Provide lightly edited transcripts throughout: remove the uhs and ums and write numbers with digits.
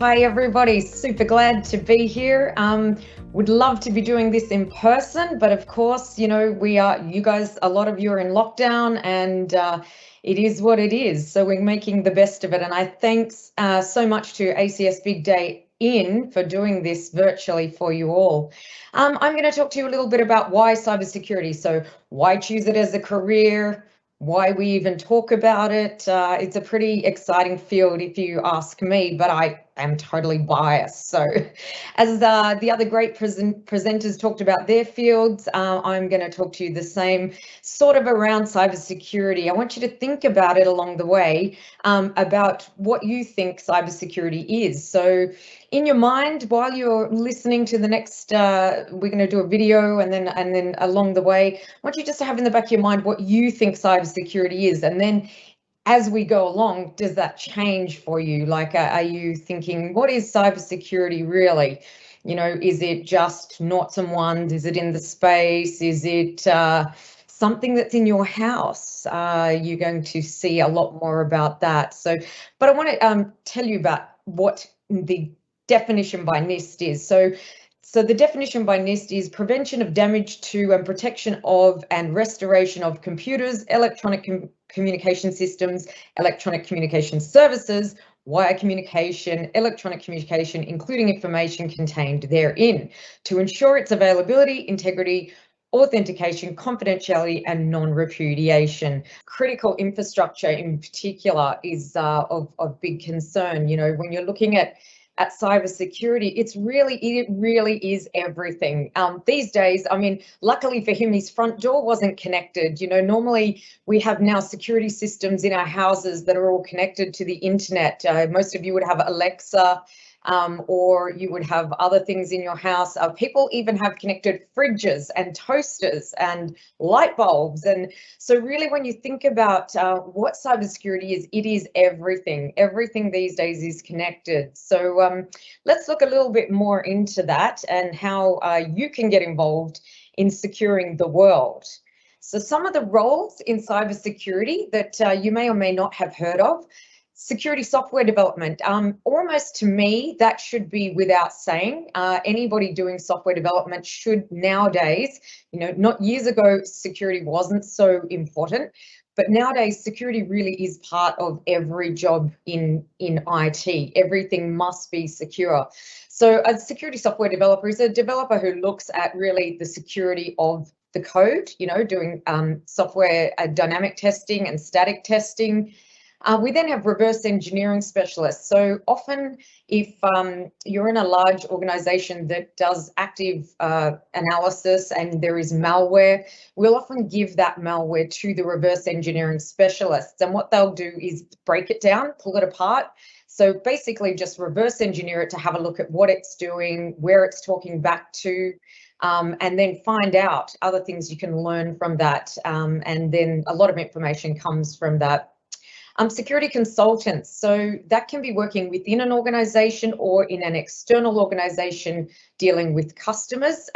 Hi everybody, super glad to be here. Would love to be doing this in person, but of course, you know, you guys, a lot of you are in lockdown and it is what it is. So we're making the best of it. And I thanks so much to ACS Big Day in for doing this virtually for you all. I'm going to talk to you a little bit about why cybersecurity. So why choose it as a career? Why we even talk about it. It's a pretty exciting field if you ask me, but I am totally biased. So as the other great presenters talked about their fields, I'm going to talk to you the same sort of around cybersecurity. I want you to think about it along the way, about what you think cybersecurity is. So in your mind, while you're listening to the next, we're going to do a video, and then along the way, I want you just to have in the back of your mind what you think cybersecurity is, and then as we go along, does that change for you? Like, are you thinking, what is cybersecurity really? You know, is it just knots and ones? Is it in the space? Is it something that's in your house? You're going to see a lot more about that. So, but I want to tell you about what the definition by NIST is. So the definition by NIST is prevention of damage to and protection of and restoration of computers, electronic communication systems, electronic communication services, wire communication, electronic communication, including information contained therein, to ensure its availability, integrity, authentication, confidentiality, and non-repudiation. Critical infrastructure in particular is of big concern. You know, when you're looking at cybersecurity, it really is everything. These days, I mean, luckily for him, his front door wasn't connected. You know, normally we have now security systems in our houses that are all connected to the internet. Most of you would have Alexa, or you would have other things in your house. People even have connected fridges and toasters and light bulbs. And so really, when you think about what cybersecurity is, it is everything. Everything these days is connected. So let's look a little bit more into that and how you can get involved in securing the world. So some of the roles in cybersecurity that you may or may not have heard of. Security software development, almost to me, that should be without saying. Anybody doing software development should nowadays, you know, not years ago, security wasn't so important, but nowadays security really is part of every job in IT. Everything must be secure. So a security software developer is a developer who looks at really the security of the code, you know, doing software dynamic testing and static testing. We then have reverse engineering specialists. So often if you're in a large organization that does active analysis and there is malware, we'll often give that malware to the reverse engineering specialists. And what they'll do is break it down, pull it apart. So basically just reverse engineer it to have a look at what it's doing, where it's talking back to, and then find out other things you can learn from that. And then a lot of information comes from that. Security consultants, so that can be working within an organization or in an external organization dealing with customers.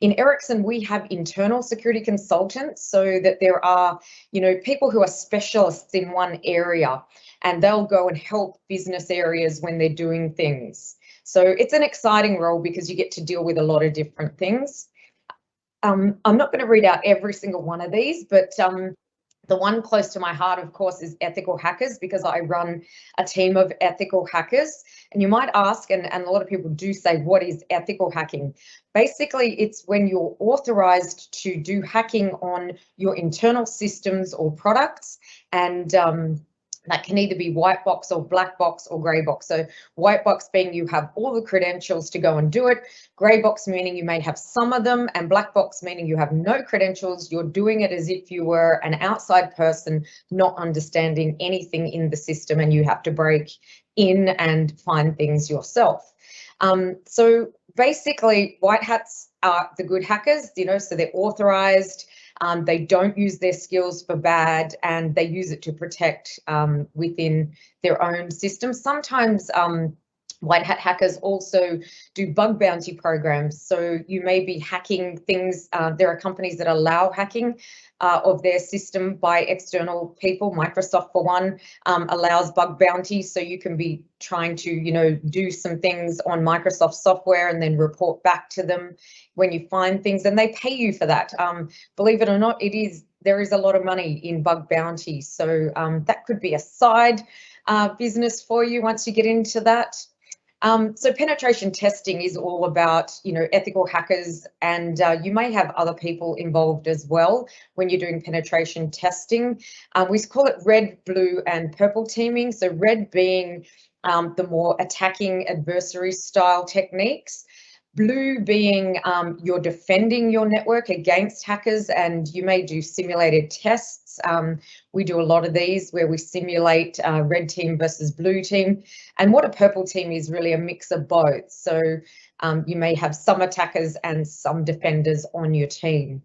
In Ericsson, we have internal security consultants, so that there are, you know, people who are specialists in one area and they'll go and help business areas when they're doing things. So it's an exciting role because you get to deal with a lot of different things. I'm not going to read out every single one of these, but the one close to my heart, of course, is ethical hackers, because I run a team of ethical hackers. And you might ask, and a lot of people do say, what is ethical hacking? Basically, it's when you're authorized to do hacking on your internal systems or products, and that can either be white box or black box or grey box. So white box being you have all the credentials to go and do it, grey box meaning you may have some of them, and black box meaning you have no credentials. You're doing it as if you were an outside person, not understanding anything in the system, and you have to break in and find things yourself. So basically, white hats are the good hackers, you know, so they're authorized. They don't use their skills for bad, and they use it to protect within their own system. Sometimes White hat hackers also do bug bounty programs. So you may be hacking things. There are companies that allow hacking of their system by external people. Microsoft, for one, allows bug bounties. So you can be trying to, do some things on Microsoft software and then report back to them when you find things, and they pay you for that. Believe it or not, there is a lot of money in bug bounties. So that could be a side business for you once you get into that. So penetration testing is all about, ethical hackers, and you may have other people involved as well when you're doing penetration testing. We call it red, blue, and purple teaming. So red being the more attacking adversary style techniques. Blue being you're defending your network against hackers, and you may do simulated tests. We do a lot of these where we simulate red team versus blue team. And what a purple team is really a mix of both. So you may have some attackers and some defenders on your team.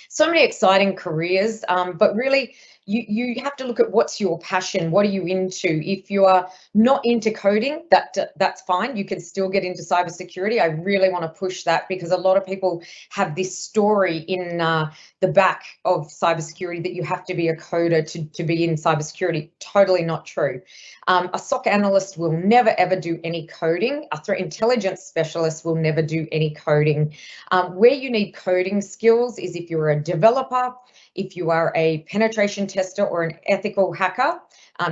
So many exciting careers, but really you have to look at what's your passion. What are you into? If you are not into coding, that's fine. You can still get into cybersecurity. I really want to push that because a lot of people have this story in the back of cybersecurity that you have to be a coder to be in cybersecurity. Totally not true. A SOC analyst will never ever do any coding. A threat intelligence specialist will never do any coding. Where you need coding skills is if you're a developer, if you are a penetration tester or an ethical hacker.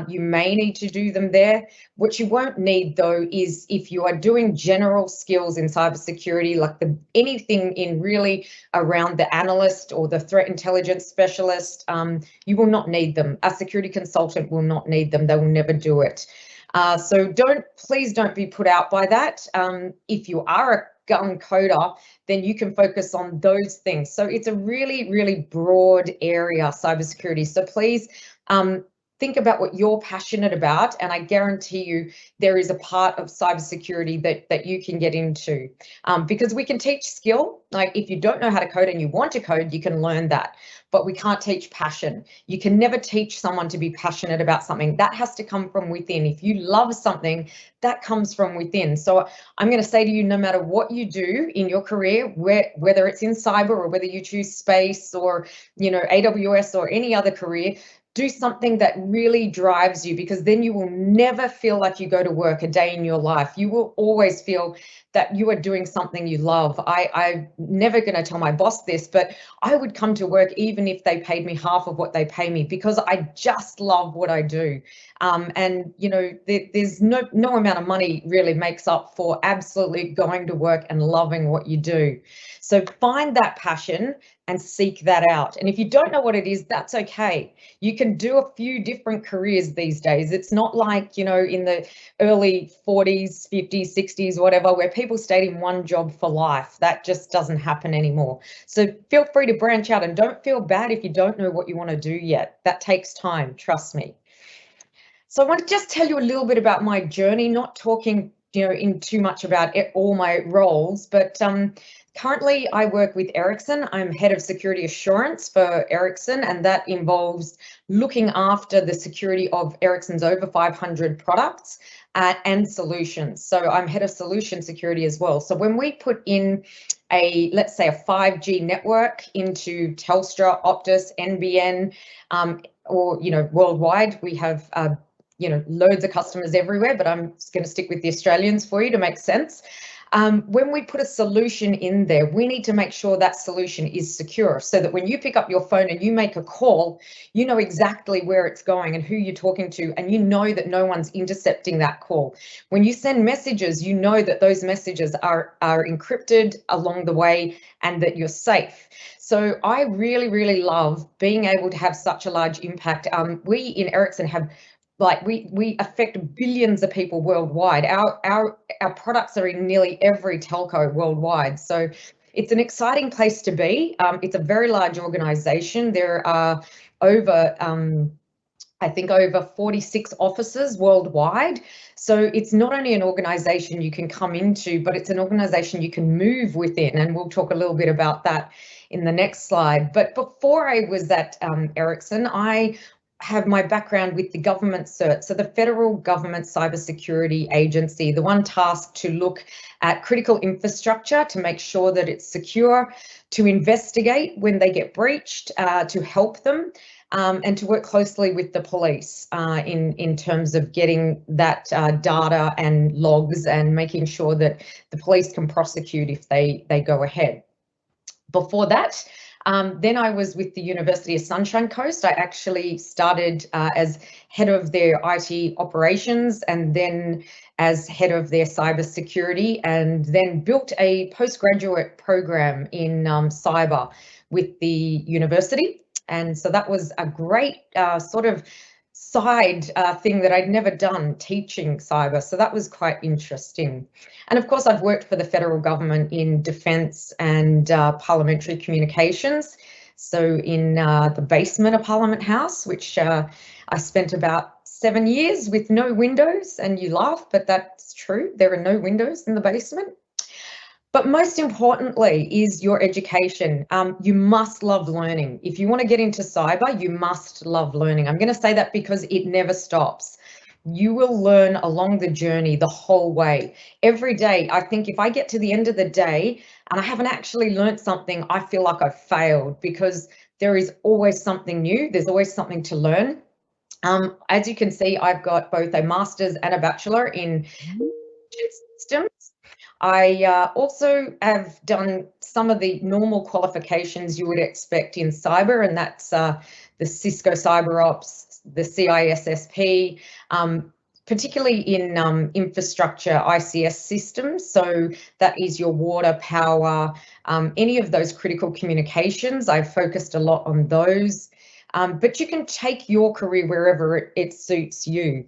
You may need to do them there. What you won't need though is if you are doing general skills in cybersecurity, like anything in really around the analyst or the threat intelligence specialist, you will not need them. A security consultant will not need them. They will never do it. So please don't be put out by that. If you are a gun coder, then you can focus on those things. So it's a really, really broad area, cybersecurity. So please think about what you're passionate about, and I guarantee you there is a part of cybersecurity that you can get into, because we can teach skill. Like if you don't know how to code and you want to code, you can learn that, but we can't teach passion. You can never teach someone to be passionate about something. That has to come from within. If you love something, that comes from within. So I'm going to say to you, no matter what you do in your career, whether it's in cyber or whether you choose space or AWS or any other career, do something that really drives you, because then you will never feel like you go to work a day in your life. You will always feel that you are doing something you love. I'm never going to tell my boss this, but I would come to work even if they paid me half of what they pay me, because I just love what I do. And there's no amount of money really makes up for absolutely going to work and loving what you do. So find that passion and seek that out. And if you don't know what it is, that's okay. You can do a few different careers these days. It's not like, in the early 40s, 50s, 60s, whatever, where people stayed in one job for life. That just doesn't happen anymore. So feel free to branch out, and don't feel bad if you don't know what you want to do yet. That takes time, trust me. So I want to just tell you a little bit about my journey, not talking in too much about all my roles, but currently I work with Ericsson. I'm head of security assurance for Ericsson, and that involves looking after the security of Ericsson's over 500 products and solutions. So I'm head of solution security as well. So when we put in let's say a 5G network into Telstra, Optus, NBN, or worldwide, we have loads of customers everywhere, but I'm just going to stick with the Australians for you to make sense. When we put a solution in there, we need to make sure that solution is secure, so that when you pick up your phone and you make a call, you know exactly where it's going and who you're talking to, and you know that no one's intercepting that call. When you send messages, you know that those messages are encrypted along the way and that you're safe. So I really, really love being able to have such a large impact. We in Ericsson have we affect billions of people worldwide. Our products are in nearly every telco worldwide. So it's an exciting place to be. It's a very large organization. There are over, I think, over 46 offices worldwide. So it's not only an organization you can come into, but it's an organization you can move within. And we'll talk a little bit about that in the next slide. But before I was at Ericsson, I have my background with the government cert, so the federal government cybersecurity agency, the one tasked to look at critical infrastructure to make sure that it's secure, to investigate when they get breached, to help them, and to work closely with the police in terms of getting that data and logs and making sure that the police can prosecute if they go ahead. Before that, then I was with the University of Sunshine Coast. I actually started as head of their IT operations and then as head of their cybersecurity, and then built a postgraduate program in cyber with the university. And so that was a great sort of side thing that I'd never done, teaching cyber. So that was quite interesting. And of course, I've worked for the federal government in defence and parliamentary communications. So in the basement of Parliament House, which I spent about 7 years with no windows, and you laugh, but that's true. There are no windows in the basement. But most importantly is your education. You must love learning. If you want to get into cyber, you must love learning. I'm going to say that because it never stops. You will learn along the journey the whole way. Every day, I think if I get to the end of the day and I haven't actually learned something, I feel like I've failed, because there is always something new. There's always something to learn. As you can see, I've got both a master's and a bachelor in systems. I also have done some of the normal qualifications you would expect in cyber, and that's the Cisco CyberOps, the CISSP, particularly in infrastructure ICS systems. So that is your water, power, any of those critical communications. I've focused a lot on those, but you can take your career wherever it suits you.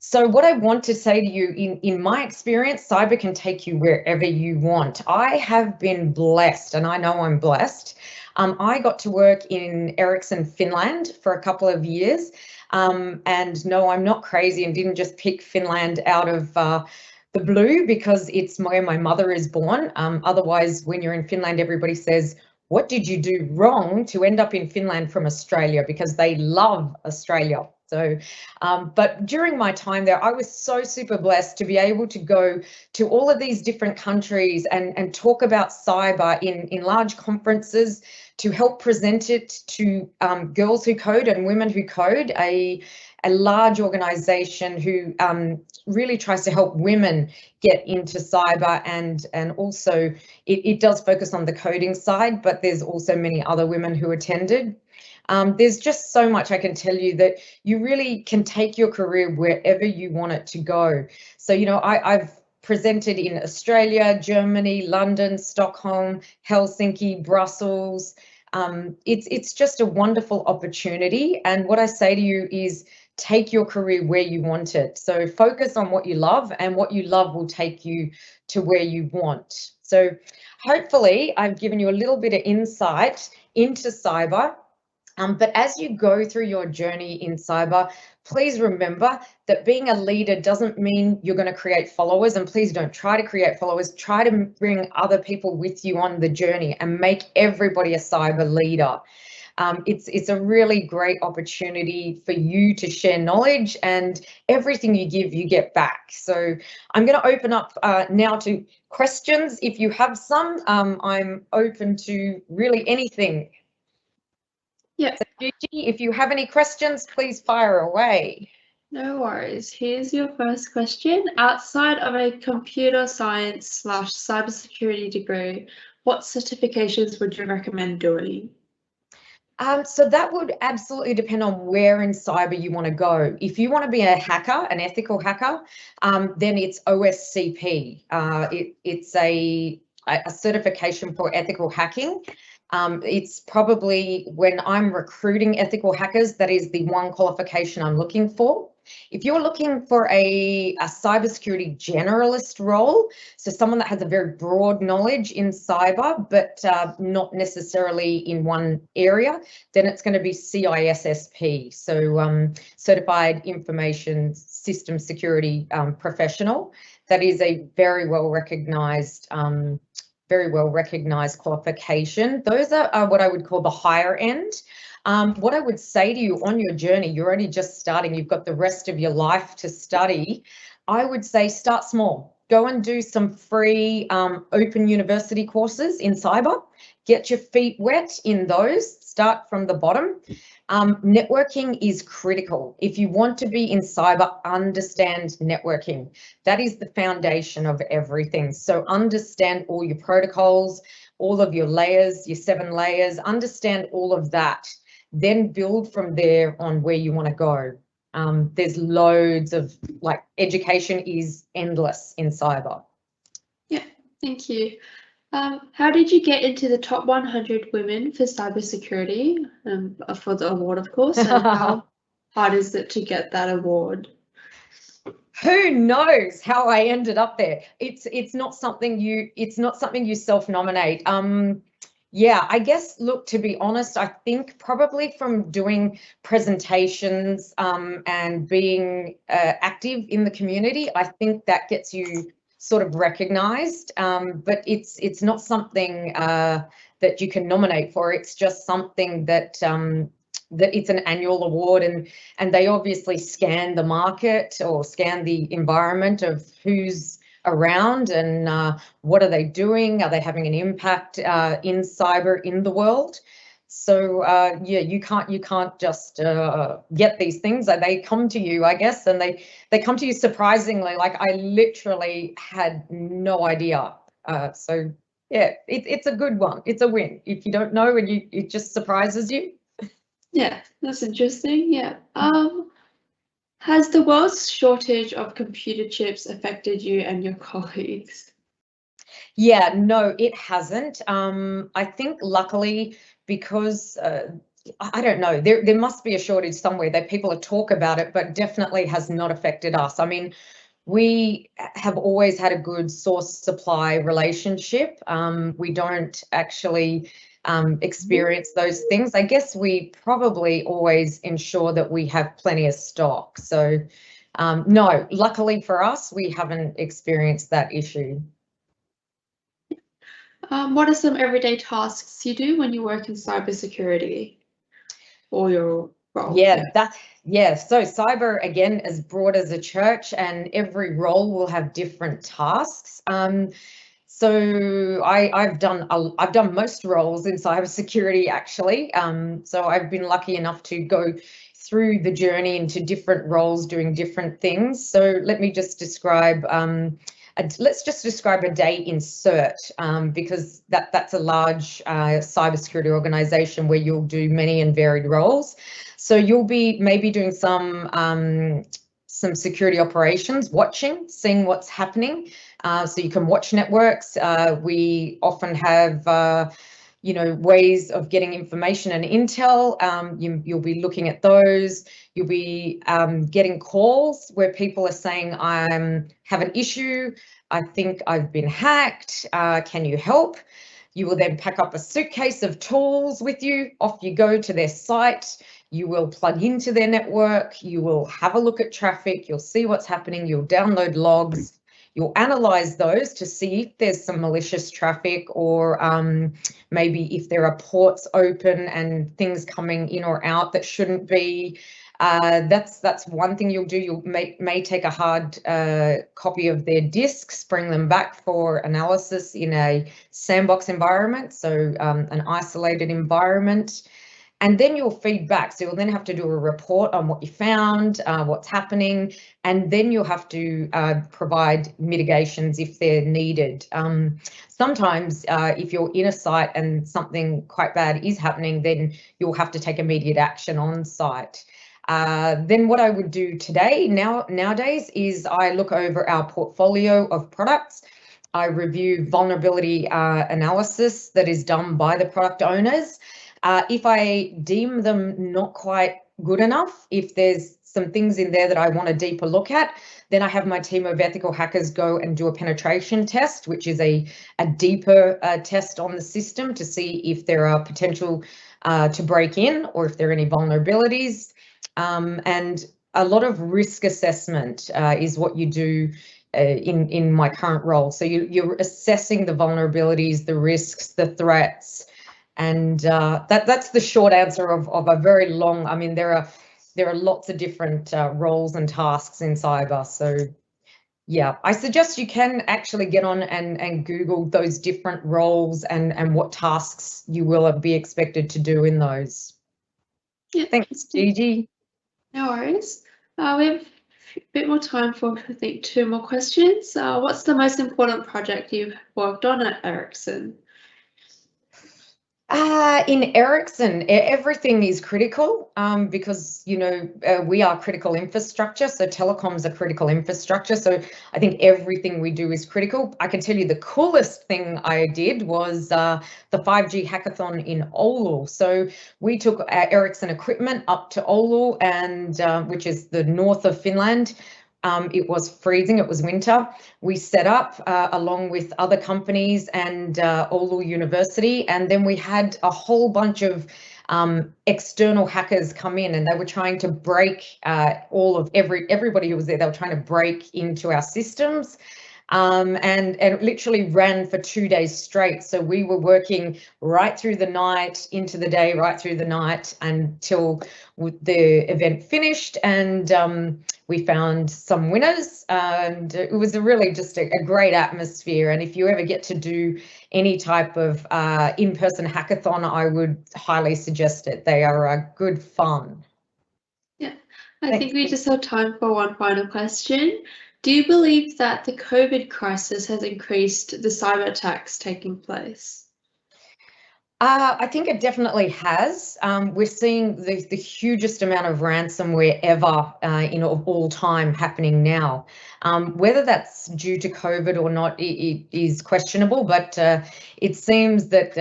So what I want to say to you, in my experience, cyber can take you wherever you want. I have been blessed, and I know I'm blessed. I got to work in Ericsson, Finland for a couple of years. And no, I'm not crazy and didn't just pick Finland out of the blue because it's where my mother is born. Otherwise, when you're in Finland, everybody says, what did you do wrong to end up in Finland from Australia? Because they love Australia. So, but during my time there, I was so super blessed to be able to go to all of these different countries and talk about cyber in large conferences, to help present it to Girls Who Code and Women Who Code, a large organisation who really tries to help women get into cyber, and also it does focus on the coding side, but there's also many other women who attended. There's just so much I can tell you that you really can take your career wherever you want it to go. So, you know, I've presented in Australia, Germany, London, Stockholm, Helsinki, Brussels. It's just a wonderful opportunity. And what I say to you is take your career where you want it. So focus on what you love, and what you love will take you to where you want. So hopefully I've given you a little bit of insight into cyber. But as you go through your journey in cyber, please remember that being a leader doesn't mean you're going to create followers, and please don't try to create followers. Try to bring other people with you on the journey and make everybody a cyber leader. It's a really great opportunity for you to share knowledge, and everything you give, you get back. So I'm going to open up now to questions. If you have some, I'm open to really anything. Yeah. So Gigi, if you have any questions, please fire away. No worries. Here's your first question. Outside of a computer science / cybersecurity degree, what certifications would you recommend doing? So that would absolutely depend on where in cyber you want to go. If you want to be a hacker, an ethical hacker, then it's OSCP. It's a certification for ethical hacking. It's probably, when I'm recruiting ethical hackers, that is the one qualification I'm looking for. If you're looking for a cybersecurity generalist role, so someone that has a very broad knowledge in cyber, but not necessarily in one area, then it's going to be CISSP, so Certified Information System Security Professional. That is a very well recognized qualification. Those are what I would call the higher end. What I would say to you on your journey, you're only just starting, you've got the rest of your life to study. I would say start small. Go and do some free open university courses in cyber. Get your feet wet in those. Start from the bottom. Networking is critical. If you want to be in cyber, understand networking. That is the foundation of everything. So understand all your protocols, all of your layers, your 7 layers, understand all of that. Then build from there on where you want to go. There's loads of, like, education is endless in cyber. Yeah, thank you. How did you get into the top 100 women for cybersecurity, for the award, of course, and how hard is it to get that award? Who knows how I ended up there? It's not something you self-nominate. Yeah, I guess, look, to be honest, I think probably from doing presentations and being active in the community, I think that gets you sort of recognized, but it's not something that you can nominate for. It's just something that that it's an annual award, and they obviously scan the market or scan the environment of who's around and what are they doing? Are they having an impact in cyber in the world? So yeah, you can't just get these things. They come to you, I guess, and they come to you surprisingly. Like, I literally had no idea. So yeah, it's a good one. It's a win. If you don't know and it just surprises you. Yeah, that's interesting. Yeah. Has the world's shortage of computer chips affected you and your colleagues? Yeah, no, it hasn't. I think luckily, because I don't know, there must be a shortage somewhere that people talk about it, but definitely has not affected us. I mean, we have always had a good source supply relationship. We don't actually experience those things. I guess we probably always ensure that we have plenty of stock. So no, luckily for us, we haven't experienced that issue. What are some everyday tasks you do when you work in cybersecurity or your role? Yeah, so cyber, again, as broad as a church, and every role will have different tasks. So I've done most roles in cybersecurity, actually. So I've been lucky enough to go through the journey into different roles doing different things. So let me just describe let's just describe a day in CERT, because that's a large cybersecurity organization where you'll do many and varied roles. So you'll be maybe doing some security operations, seeing what's happening. So you can watch networks. We often have ways of getting information and intel. You'll be looking at those. You'll be getting calls where people are saying, I have an issue. I think I've been hacked. Can you help? You will then pack up a suitcase of tools with you. Off you go to their site. You will plug into their network. You will have a look at traffic. You'll see what's happening. You'll download logs. You'll analyze those to see if there's some malicious traffic, or maybe if there are ports open and things coming in or out that shouldn't be. That's one thing you'll do. You may take a hard copy of their disks, bring them back for analysis in a sandbox environment, so an isolated environment. And then you'll feed back. So you'll then have to do a report on what you found, what's happening, and then you'll have to provide mitigations if they're needed. Sometimes if you're in a site and something quite bad is happening, then you'll have to take immediate action on site. Then what I would do nowadays is I look over our portfolio of products. I review vulnerability analysis that is done by the product owners. If I deem them not quite good enough, if there's some things in there that I want a deeper look at, then I have my team of ethical hackers go and do a penetration test, which is a deeper test on the system to see if there are potential to break in or if there are any vulnerabilities. And a lot of risk assessment is what you do in my current role. So you're assessing the vulnerabilities, the risks, the threats, And that's the short answer of a very long. I mean, there are lots of different roles and tasks in cyber. So yeah, I suggest you can actually get on and Google those different roles and what tasks you will be expected to do in those. Yeah, Thanks, Gigi. no worries. We have a bit more time for, I think, 2 more questions. What's the most important project you've worked on at Ericsson? In Ericsson, everything is critical because, you know, we are critical infrastructure. So telecoms are critical infrastructure. So I think everything we do is critical. I can tell you the coolest thing I did was the 5G hackathon in Oulu. So we took Ericsson equipment up to Oulu, and which is the north of Finland. It was freezing, it was winter. We set up along with other companies and Oulu University, and then we had a whole bunch of external hackers come in, and they were trying to break everybody who was there. They were trying to break into our systems. And it literally ran for 2 days straight. So we were working right through the night, into the day, right through the night until the event finished, and we found some winners, and it was really just a great atmosphere. And if you ever get to do any type of in-person hackathon, I would highly suggest it. They are good fun. Yeah, I think we just have time for one final question. Do you believe that the COVID crisis has increased the cyber attacks taking place? I think it definitely has. We're seeing the hugest amount of ransomware ever in all time happening now. Whether that's due to COVID or not, it is questionable, but it seems that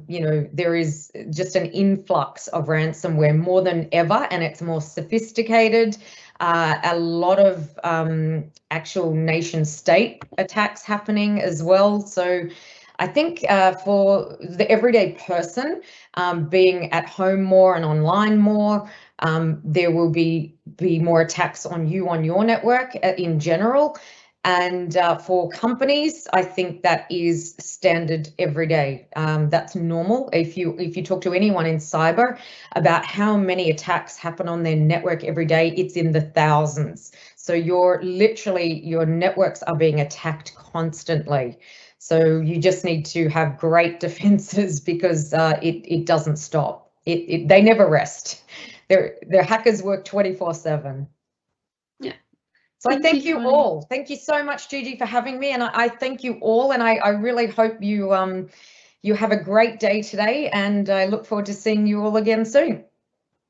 you know, there is just an influx of ransomware more than ever, and it's more sophisticated. A lot of actual nation state attacks happening as well. So I think for the everyday person, being at home more and online more, there will be more attacks on you on your network in general. And for companies, I think that is standard every day. That's normal. If you talk to anyone in cyber about how many attacks happen on their network every day, it's in the thousands. So your networks are being attacked constantly. So you just need to have great defenses because it doesn't stop. They never rest. Their hackers work 24/7. Yeah. So I thank you all. Thank you so much, Gigi, for having me, and I thank you all, and I really hope you have a great day today, and I look forward to seeing you all again soon.